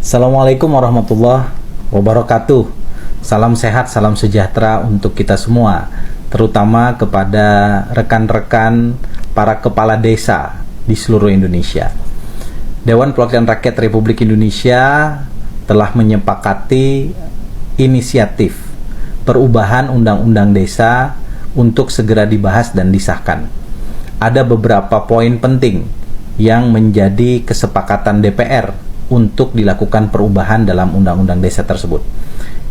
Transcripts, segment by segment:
Assalamualaikum warahmatullahi wabarakatuh. Salam sehat, salam sejahtera untuk kita semua, terutama kepada rekan-rekan para kepala desa di seluruh Indonesia. Dewan Perwakilan Rakyat Republik Indonesia telah menyepakati inisiatif perubahan Undang-Undang Desa untuk segera dibahas dan disahkan. Ada beberapa poin penting yang menjadi kesepakatan DPR untuk dilakukan perubahan dalam Undang-Undang Desa tersebut.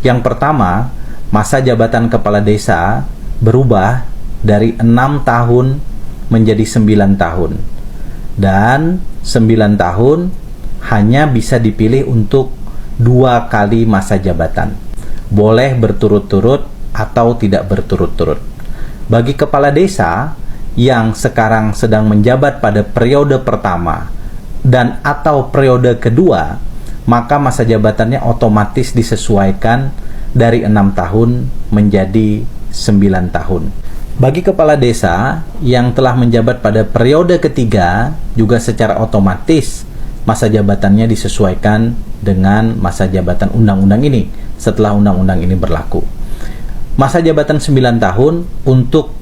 Yang pertama, masa jabatan kepala desa berubah dari 6 tahun menjadi 9 tahun. Dan 9 tahun hanya bisa dipilih untuk 2 kali masa jabatan. Boleh berturut-turut atau tidak berturut-turut. Bagi kepala desa yang sekarang sedang menjabat pada periode pertama dan atau periode kedua, maka masa jabatannya otomatis disesuaikan dari 6 tahun menjadi 9 tahun. Bagi kepala desa yang telah menjabat pada periode ketiga, juga secara otomatis masa jabatannya disesuaikan dengan masa jabatan undang-undang ini setelah undang-undang ini berlaku. Masa jabatan 9 tahun untuk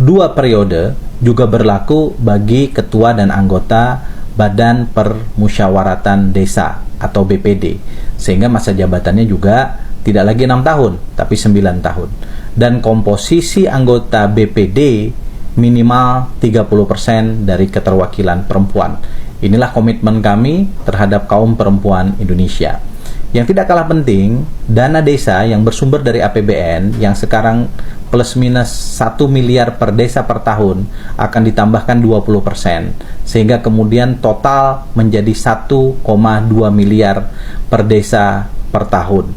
2 periode juga berlaku bagi ketua dan anggota Badan Permusyawaratan Desa atau BPD, sehingga masa jabatannya juga tidak lagi 6 tahun tapi 9 tahun. Dan komposisi anggota BPD minimal 30% dari keterwakilan perempuan. Inilah komitmen kami terhadap kaum perempuan Indonesia. Yang tidak kalah penting, dana desa yang bersumber dari APBN yang sekarang plus minus 1 miliar per desa per tahun akan ditambahkan 20%, sehingga kemudian total menjadi 1,2 miliar per desa per tahun.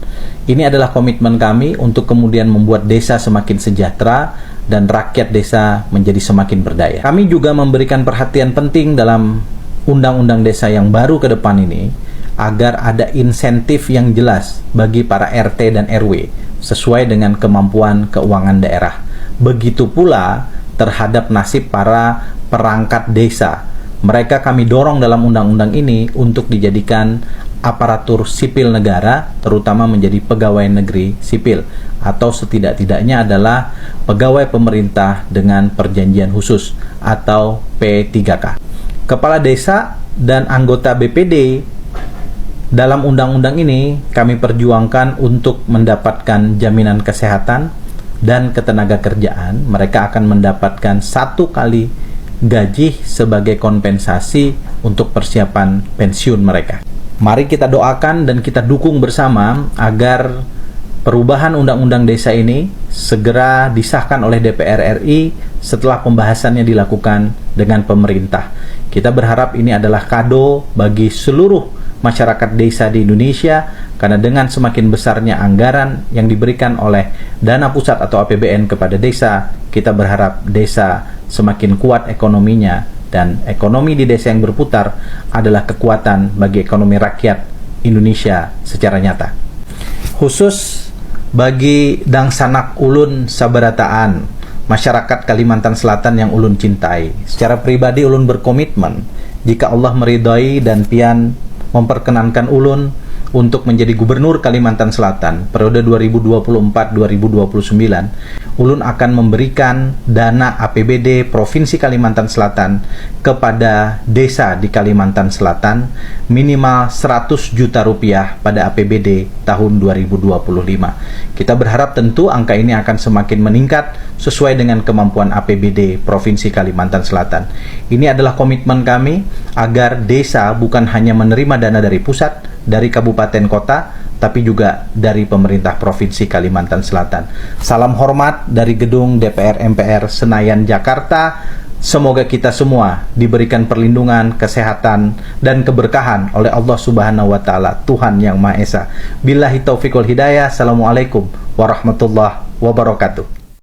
Ini adalah komitmen kami untuk kemudian membuat desa semakin sejahtera dan rakyat desa menjadi semakin berdaya. Kami juga memberikan perhatian penting dalam Undang-Undang Desa yang baru ke depan ini, agar ada insentif yang jelas bagi para RT dan RW sesuai dengan kemampuan keuangan daerah. Begitu pula terhadap nasib para perangkat desa. Mereka kami dorong dalam undang-undang ini untuk dijadikan aparatur sipil negara, terutama menjadi pegawai negeri sipil, atau setidak-tidaknya adalah pegawai pemerintah dengan perjanjian khusus atau P3K. Kepala desa dan anggota BPD dalam undang-undang ini kami perjuangkan untuk mendapatkan jaminan kesehatan dan ketenaga kerjaan. Mereka akan mendapatkan 1 kali gaji sebagai kompensasi untuk persiapan pensiun mereka. Mari kita doakan dan kita dukung bersama agar perubahan Undang-Undang Desa ini segera disahkan oleh DPR RI setelah pembahasannya dilakukan dengan pemerintah. Kita berharap ini adalah kado bagi seluruh masyarakat desa di Indonesia, karena dengan semakin besarnya anggaran yang diberikan oleh dana pusat atau APBN kepada desa, kita berharap desa semakin kuat ekonominya, dan ekonomi di desa yang berputar adalah kekuatan bagi ekonomi rakyat Indonesia secara nyata. Khusus bagi Dangsanak Ulun Sabarataan, masyarakat Kalimantan Selatan yang Ulun cintai, secara pribadi Ulun berkomitmen jika Allah meridhai dan pian memperkenankan Ulun untuk menjadi Gubernur Kalimantan Selatan periode 2024-2029, Ulun akan memberikan dana APBD Provinsi Kalimantan Selatan kepada desa di Kalimantan Selatan minimal 100 juta rupiah pada APBD tahun 2025. Kita berharap tentu angka ini akan semakin meningkat sesuai dengan kemampuan APBD Provinsi Kalimantan Selatan. Ini adalah komitmen kami agar desa bukan hanya menerima dana dari pusat, dari kabupaten kota, tapi juga dari pemerintah Provinsi Kalimantan Selatan. Salam hormat dari gedung DPR MPR Senayan, Jakarta. Semoga kita semua diberikan perlindungan, kesehatan, dan keberkahan oleh Allah Subhanahu wa Ta'ala, Tuhan Yang Maha Esa. Billahi taufiq wal hidayah. Assalamualaikum warahmatullahi wabarakatuh.